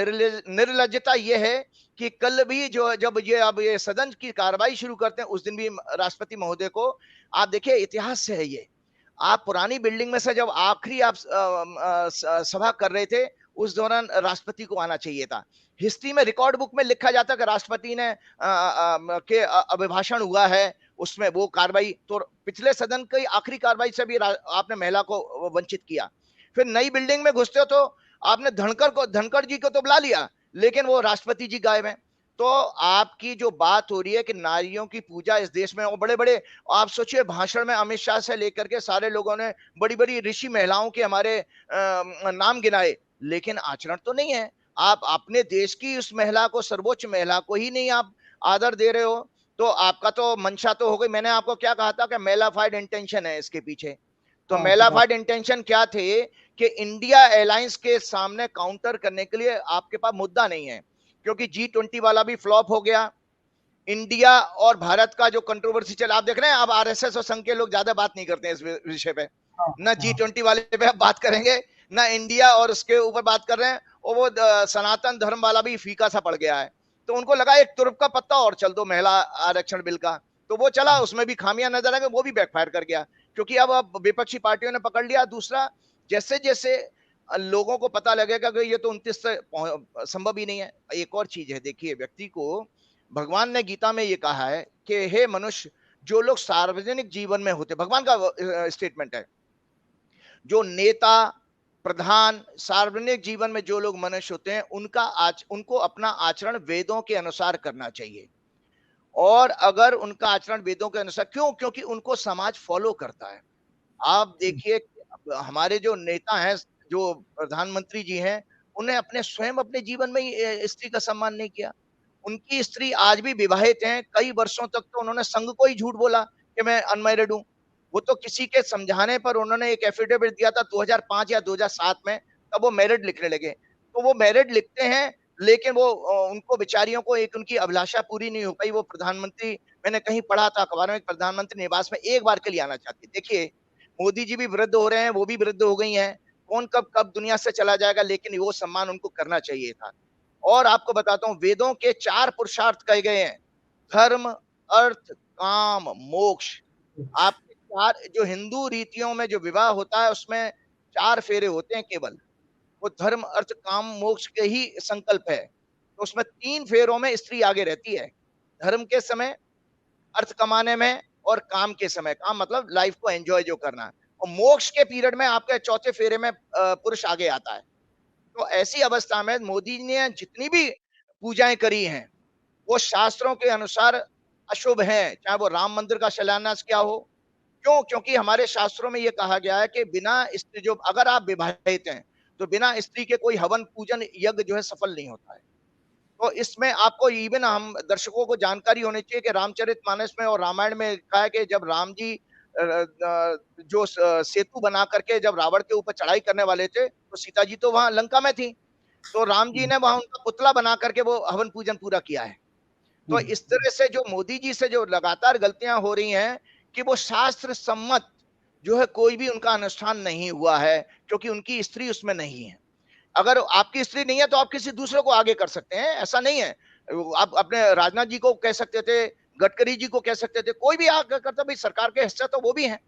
निर्लज्जता यह है कि कल भी जो जब ये अब ये सदन की कार्रवाई शुरू करते हैं, उस दिन भी राष्ट्रपति महोदय को आप देखिए, इतिहास से है ये, आप पुरानी बिल्डिंग में से जब आखिरी आप सभा कर रहे थे, उस दौरान राष्ट्रपति को आना चाहिए था। हिस्ट्री में रिकॉर्ड बुक में लिखा जाता कि राष्ट्रपति ने के अभिभाषण हुआ है, उसमें वो कार्रवाई। तो पिछले सदन की आखिरी कार्रवाई से भी आपने महिला को वंचित किया। फिर नई बिल्डिंग में घुसते हो तो आपने धनखड़ जी को तो बुला लिया, लेकिन वो राष्ट्रपति जी गायब हैं। तो आपकी जो बात हो रही है कि नारियों की पूजा इस देश में, और बड़े बड़े, आप सोचिए, भाषण में अमित शाह से लेकर के सारे लोगों ने बड़ी बड़ी ऋषि महिलाओं के हमारे नाम गिनाए, लेकिन आचरण तो नहीं है। आप अपने देश की उस महिला को, सर्वोच्च महिला को ही नहीं आप आदर दे रहे हो। तो आपका तो मंशा तो हो गई। मैंने आपको क्या कहा था कि मेलाफाइड इंटेंशन है इसके पीछे। तो मेलाफाइड इंटेंशन क्या थे कि इंडिया एलायंस के सामने काउंटर करने के लिए आपके पास मुद्दा नहीं है, क्योंकि G20 वाला भी फ्लॉप हो गया। इंडिया और भारत का जो कंट्रोवर्सी चला, आप देख रहे हैं, अब आरएसएस और संघ के लोग ज्यादा बात नहीं करते हैं इस विषय पे। ना G20 वाले पे अब बात करेंगे, ना इंडिया और उसके ऊपर बात कर रहे हैं। और वो सनातन धर्म वाला भी फीका सा पड़ गया है। तो उनको लगा एक तुर्प का पत्ता और चल दो महिला आरक्षण बिल का, तो वो चला, उसमें भी खामियां नजर आ गई, वो भी बैकफायर कर गया, क्योंकि अब विपक्षी पार्टियों ने पकड़ लिया। दूसरा, जैसे जैसे लोगों को पता लगेगा कि ये तो 29 से संभव ही नहीं है। एक और चीज है, देखिए, व्यक्ति को भगवान ने गीता में ये कहा है कि हे मनुष्य, जो लोग सार्वजनिक जीवन में होते, भगवान का स्टेटमेंट है, जो नेता, प्रधान, सार्वजनिक जीवन में जो लोग मनुष्य होते हैं, उनको अपना आचरण वेदों के अनुसार करना चाहिए। और अगर उनका आचरण वेदों के अनुसार, क्यों? क्योंकि उनको समाज फॉलो करता है। आप देखिए, हमारे जो नेता हैं, जो प्रधानमंत्री जी हैं, उन्हें स्वयं अपने जीवन में ही स्त्री का सम्मान नहीं किया। उनकी स्त्री आज भी विवाहित हैं। कई वर्षों तक तो उन्होंने संघ को ही झूठ बोला कि मैं अनमैरिड हूँ। वो तो किसी के समझाने पर उन्होंने एक एफिडेविट दिया था 2005 या 2007 में, तब वो मैरिड लिखने लगे। तो वो मैरिड लिखते हैं, लेकिन वो उनको बेचारियों को एक उनकी अभिलाषा पूरी नहीं हो पाई। वो प्रधानमंत्री, मैंने कहीं पढ़ा था अखबार में, प्रधानमंत्री निवास में एक बार के लिए आना चाहती। देखिए, मोदी जी भी वृद्ध हो रहे हैं, वो भी वृद्ध हो गई हैं। कौन कब कब दुनिया से चला जाएगा, लेकिन वो सम्मान उनको करना चाहिए था। और आपको बताता हूं, वेदों के 4 पुरुषार्थ कहे गए हैं: धर्म, अर्थ, काम, मोक्ष। आपके 4 जो हिंदू रीतियों में जो विवाह होता है, उसमें 4 फेरे होते हैं केवल। वो धर्म, अर्थ, काम, मोक्ष के ही संकल्प है। तो उसमें 3 फेरों में स्त्री आगे रहती है: धर्म के समय, अर्थ कमाने में, और काम के समय। काम मतलब लाइफ को एंजॉय जो करना है। और मोक्ष के पीरियड में आपके चौथे फेरे में पुरुष आगे आता है। तो ऐसी अवस्था में मोदी जी ने जितनी भी पूजाएं करी हैं, वो शास्त्रों के अनुसार अशुभ हैं। चाहे वो राम मंदिर का शिलान्यास क्या हो। क्यों? क्योंकि हमारे शास्त्रों में ये कहा गया है कि बिना स्त्री, जो अगर आप विवाहित हैं, तो बिना स्त्री के कोई हवन पूजन यज्ञ जो है सफल नहीं होता है। तो इसमें आपको इवन हम दर्शकों को जानकारी होनी चाहिए कि रामचरितमानस में और रामायण में कहा है कि जब राम जी जो सेतु बना करके जब रावण के ऊपर चढ़ाई करने वाले थे, तो सीता जी तो वहां लंका में थी। तो राम जी ने वहां उनका पुतला बना करके वो हवन पूजन पूरा किया है। तो इस तरह से जो मोदी जी से जो लगातार गलतियां हो रही हैं कि वो शास्त्र सम्मत जो है कोई भी उनका अनुष्ठान नहीं हुआ है, क्योंकि उनकी स्त्री उसमें नहीं है। अगर आपकी स्त्री नहीं है तो आप किसी दूसरे को आगे कर सकते हैं, ऐसा नहीं है। आप अपने राजनाथ जी को कह सकते थे, गडकरी जी को कह सकते थे, कोई भी आगे करता, भाई सरकार के हिस्सा तो वो भी है।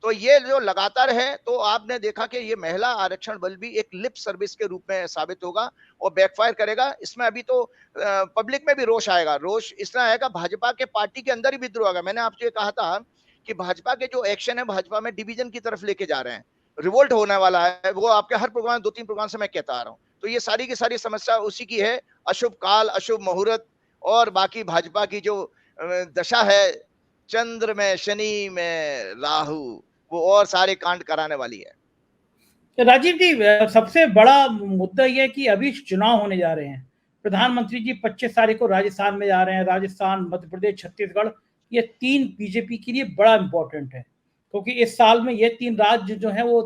तो ये जो लगातार है, तो आपने देखा कि ये महिला आरक्षण बिल भी एक लिप सर्विस के रूप में साबित होगा और बैकफायर करेगा। इसमें अभी तो पब्लिक में भी रोष आएगा। रोष इसलिए आएगा, भाजपा के पार्टी के अंदर ही विद्रोह आएगा। मैंने आपसे कहा था कि भाजपा के जो एक्शन है, भाजपा में डिवीजन की तरफ लेके जा रहे हैं, रिवोल्ट होने वाला है। वो आपके हर प्रोग्राम, 2-3 प्रोग्राम से मैं कहता आ रहा हूँ। तो ये सारी की सारी समस्या उसी की है। अशुभ काल, अशुभ मुहूर्त और बाकी भाजपा की जो दशा है, चंद्र में शनि में राहु, वो और सारे कांड कराने वाली है। तो राजीव जी, सबसे बड़ा मुद्दा यह है कि अभी चुनाव होने जा रहे हैं। प्रधानमंत्री जी 25 तारीख को राजस्थान में जा रहे हैं। राजस्थान, मध्य प्रदेश, छत्तीसगढ़, ये 3 बीजेपी के लिए बड़ा इंपॉर्टेंट है, क्योंकि इस साल में ये 3 राज्य जो हैं वो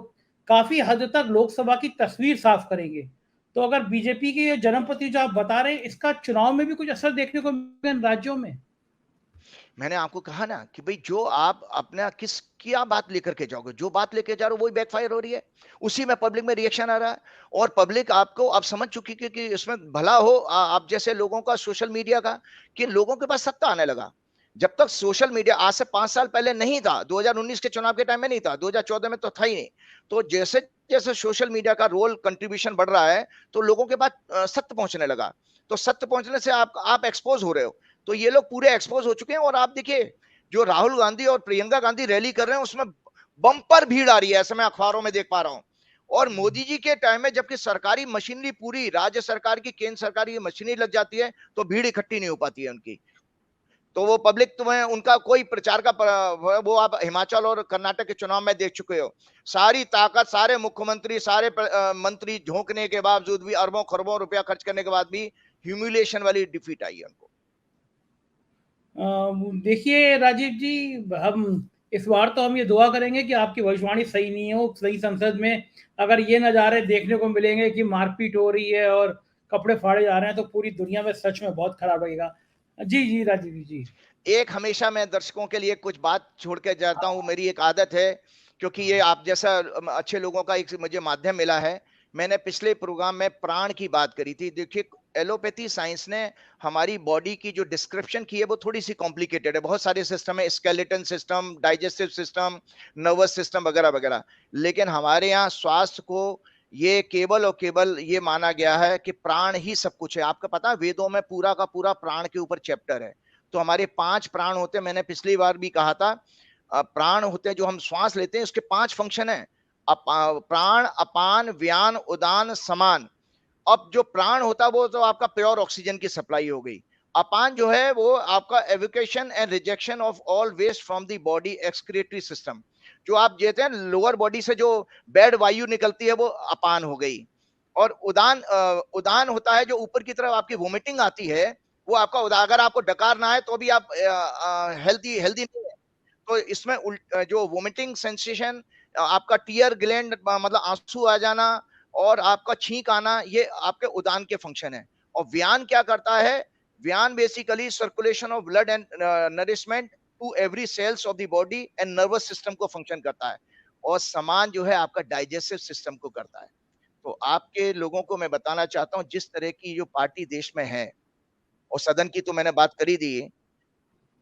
काफी हद तक लोकसभा की तस्वीर साफ करेंगे। तो अगर बीजेपी के ये जन्मपति जो आप बता रहे हैं, इसका चुनाव में भी कुछ असर देखने को मिलेगा इन राज्यों में? मैंने आपको कहा ना कि भाई जो आप अपना किस क्या बात लेकर के जाओगे, जो बात लेके जा रहे हो वही बैकफायर हो रही है। उसी में पब्लिक में रिएक्शन आ रहा है और पब्लिक आपको अब समझ चुकी है कि इसमें भला हो आप जैसे लोगों का, सोशल मीडिया का, कि लोगों के पास सत्ता आने लगा। जब तक सोशल मीडिया आज से 5 साल पहले नहीं था, 2019 के चुनाव के टाइम में नहीं था, 2014 में तो था ही नहीं। तो जैसे जैसे सोशल मीडिया का रोल कंट्रीब्यूशन बढ़ रहा है, तो लोगों के पास सत्य पहुंचने लगा। तो सत्य पहुंचने से आप एक्सपोज हो रहे हो। तो ये लोग पूरे एक्सपोज हो चुके हैं। और आप देखिए, जो राहुल गांधी और प्रियंका गांधी रैली कर रहे हैं, उसमें बम्पर भीड़ आ रही है, ऐसे मैं अखबारों में देख पा रहा हूं। और मोदी जी के टाइम में जबकि सरकारी मशीनरी, पूरी राज्य सरकार की, केंद्र सरकार की मशीनरी लग जाती है, तो भीड़ इकट्ठी नहीं हो पाती है उनकी। तो वो पब्लिक, तुम्हें उनका कोई प्रचार का वो आप हिमाचल और कर्नाटक के चुनाव में देख चुके हो। सारी ताकत, सारे मुख्यमंत्री, सारे मंत्री झोंकने के बावजूद भी, अरबों खरबों रुपया खर्च करने के बाद भी ह्यूमिलिएशन वाली डिफीट आई है उनको। देखिए राजीव जी, हम इस बार तो हम ये दुआ करेंगे कि आपकी भविष्यवाणी सही नहीं हो। सही संसद में अगर ये नज़ारे देखने को मिलेंगे कि मारपीट हो रही है और कपड़े फाड़े जा रहे हैं, तो पूरी दुनिया में सच में बहुत खराब लगेगा। जी जी राजीव जी। एक हमेशा मैं दर्शकों के लिए कुछ बात छोड़ के जाता हूँ, मेरी एक आदत है, क्योंकि ये आप जैसा अच्छे लोगों का एक मुझे माध्यम मिला है। मैंने पिछले प्रोग्राम में प्राण की बात करी थी। देखिए, एलोपैथी साइंस ने हमारी बॉडी की जो डिस्क्रिप्शन की है वो थोड़ी सी कॉम्प्लिकेटेड है। बहुत सारे सिस्टम है, skeleton system, digestive system, nervous system वगैरह वगैरह। लेकिन हमारे यहाँ स्वास्थ्य को ये केवल और केवल ये माना गया है कि प्राण ही सब कुछ है। आपको पता है, वेदों में पूरा का पूरा प्राण के ऊपर चैप्टर है। तो हमारे 5 प्राण होते हैं, मैंने पिछली बार भी कहा था। प्राण होते हैं, जो हम श्वास लेते हैं, उसके 5 फंक्शन है। प्राण, अपान, व्यान, उदान, समान। अब जो प्राण होता है वो तो आपका प्योर ऑक्सीजन की सप्लाई हो गई। अपान जो है वो आपका evacuation and rejection of all waste from the body excretory system. जो आप देते हैं लोअर बॉडी से जो बैड वायु निकलती है, वो अपान हो गई। और उदान, उदान होता है जो ऊपर की तरफ आपकी वोमिटिंग आती है, वो आपका अगर आपको डकार ना है तो भी आप हेल्दी हेल्दी नहीं है। तो इसमें जो वोमिटिंग सेंसेशन, आपका टीयर ग्लैंड, मतलब आंसू आ जाना और आपका छींक आना, ये आपके उदान के फंक्शन है। और व्यान क्या करता है? व्यान basically circulation of blood and nourishment to every cells of the body and nervous system को फंक्शन करता है। और समान जो है आपका डाइजेस्टिव सिस्टम को करता है। तो आपके लोगों को मैं बताना चाहता हूं, जिस तरह की जो पार्टी देश में है, और सदन की तो मैंने बात करी दी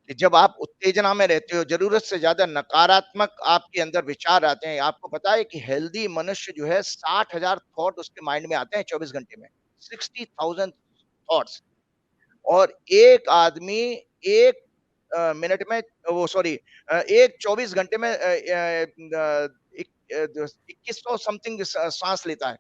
कि जब आप उत्तेजना में रहते हो, जरूरत से ज्यादा नकारात्मक आपके अंदर विचार आते हैं। आपको पता है कि हेल्दी मनुष्य जो है, 60,000 थॉट उसके माइंड में आते हैं 24 घंटे में, 60,000 थॉट्स। और एक आदमी एक मिनट में, वो सॉरी, एक 24 घंटे में 2100 समथिंग सांस लेता है।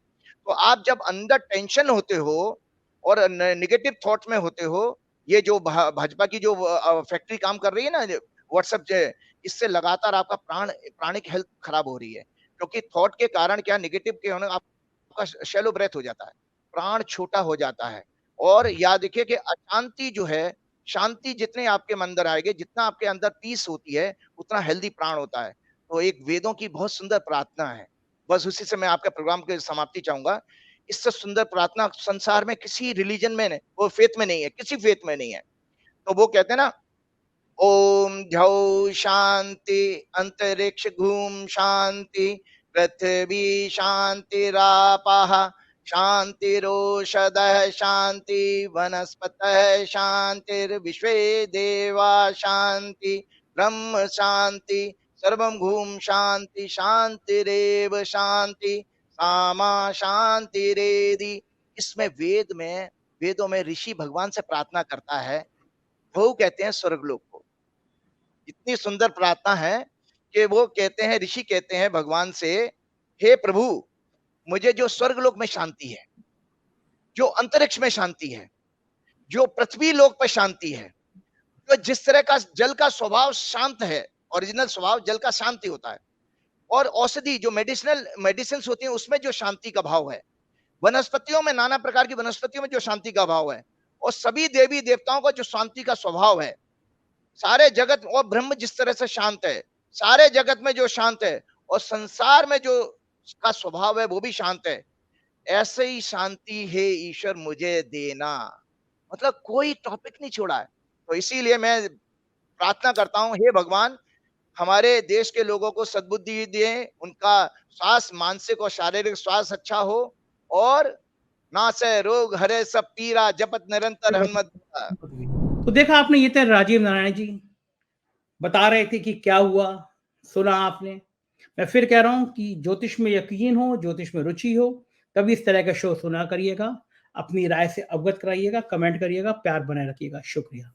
तो आप जब अंदर टेंशन होते हो और नेगेटिव थॉट में होते हो, ये जो भाजपा की जो फैक्ट्री काम कर रही है ना, व्हाट्सएप जो है, इससे लगातार आपका प्राणिक हेल्थ खराब हो रही है। क्योंकि थॉट के कारण क्या, नेगेटिव के होने आपका शैलो ब्रेथ हो जाता है, प्राण छोटा हो जाता है। और याद रखिए कि अशांति जो है, शांति जितने आपके अंदर आएगी, जितना आपके अंदर पीस होती है, उतना हेल्दी प्राण होता है। तो एक वेदों की बहुत सुंदर प्रार्थना है। बस उसी से मैं आपके प्रोग्राम की समाप्ति चाहूंगा। इससे सुंदर प्रार्थना संसार में किसी रिलीजन में नहीं, वो फेथ में नहीं है, किसी फेथ में नहीं है। तो वो कहते हैं ना, ओम झौ शांति, अंतरिक्ष घूम शांति, पृथ्वी शांतिरापः शांतिरोषधः शांति, वनस्पतः शांतिर्विश्वे देवा शांति, ब्रह्म शांति, सर्वं घूम शांति, शांतिरेव शांति, सामा शांतिरेधि। इसमें वेदों में ऋषि भगवान से प्रार्थना करता है, वो कहते हैं स्वर्गलोक को। इतनी सुंदर प्रार्थना है कि वो कहते हैं, ऋषि कहते हैं भगवान से, हे प्रभु, मुझे जो स्वर्गलोक में शांति है, जो अंतरिक्ष में शांति है, जो पृथ्वी लोक पर शांति है, तो जिस तरह का जल का स्वभाव शांत है, ओरिजिनल स्वभाव जल का शांति होता है, और औषधि जो मेडिसिन होती है उसमें जो शांति का भाव है, वनस्पतियों में नाना प्रकार की वनस्पतियों में जो शांति का भाव है, और सभी देवी देवताओं का जो शांति का स्वभाव है, सारे जगत, और ब्रह्म जिस तरह से शांत है, सारे जगत में जो शांत है, और संसार में जो का स्वभाव है वो भी शांत है, ऐसे ही शांति है ईश्वर मुझे देना। मतलब कोई टॉपिक नहीं छोड़ा है। तो इसीलिए मैं प्रार्थना करता हूं, हे भगवान, हमारे देश के लोगों को सद्बुद्धि दें, उनका स्वास्थ्य, मानसिक और शारीरिक स्वास्थ्य अच्छा हो, और नासे रोग हरे सब पीरा, जपत निरंतर हनुमत। तो देखा आपने, ये थे राजीव नारायण जी, बता रहे थे कि क्या हुआ, सुना आपने। मैं फिर कह रहा हूं कि ज्योतिष में यकीन हो, ज्योतिष में रुचि हो, तभी इस तरह का शो सुना करिएगा। अपनी राय से अवगत कराइएगा, कमेंट करिएगा, प्यार बनाए रखिएगा। शुक्रिया।